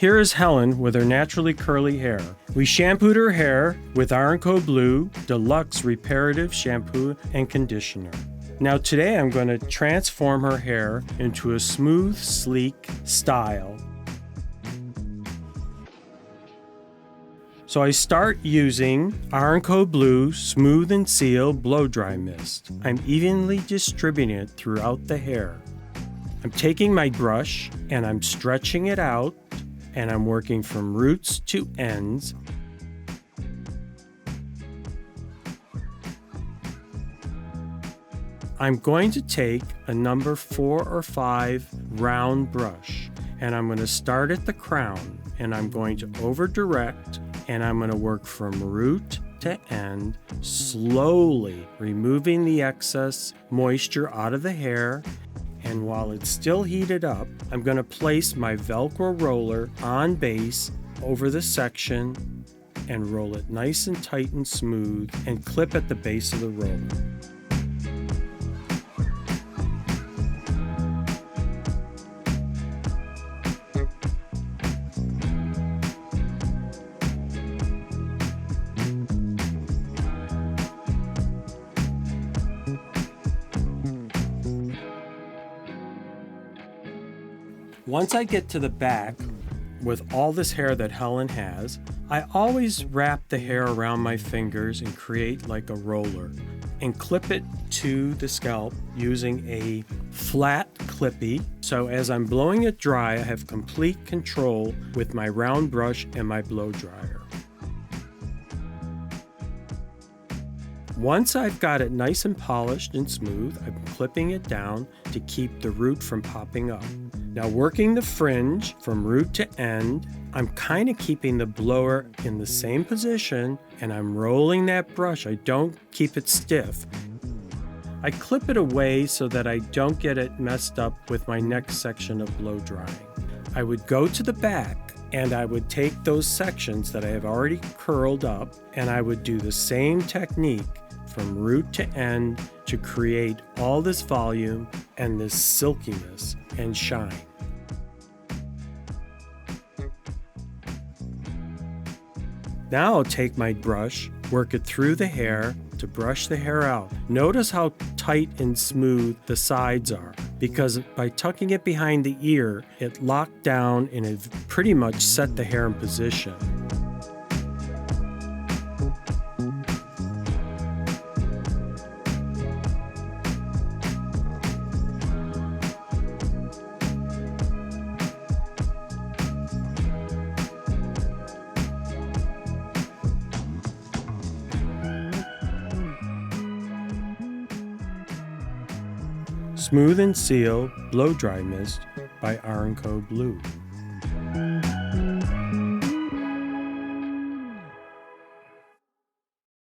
Here is Helen with her naturally curly hair. We shampooed her hair with R+Co BLEU Deluxe Reparative Shampoo and Conditioner. Now today I'm going to transform her hair into a smooth, sleek style. So I start using R+Co BLEU Smooth and Seal Blow Dry Mist. I'm evenly distributing it throughout the hair. I'm taking my brush and I'm stretching it out, and I'm working from roots to ends. I'm going to take a number 4 or 5 round brush, and I'm going to start at the crown, and I'm going to over direct, and I'm going to work from root to end, slowly removing the excess moisture out of the hair. And while it's still heated up, I'm going to place my Velcro roller on base over the section and roll it nice and tight and smooth and clip at the base of the roller. Once I get to the back with all this hair that Helen has, I always wrap the hair around my fingers and create like a roller and clip it to the scalp using a flat clippy. So as I'm blowing it dry, I have complete control with my round brush and my blow dryer. Once I've got it nice and polished and smooth, I'm clipping it down to keep the root from popping up. Now working the fringe from root to end, I'm kind of keeping the blower in the same position and I'm rolling that brush. I don't keep it stiff. I clip it away so that I don't get it messed up with my next section of blow drying. I would go to the back and I would take those sections that I have already curled up and I would do the same technique from root to end to create all this volume and this silkiness and shine. Now I'll take my brush, work it through the hair to brush the hair out. Notice how tight and smooth the sides are, because by tucking it behind the ear, it locked down and it pretty much set the hair in position. Smooth and Seal Blow Dry Mist by R+Co BLEU.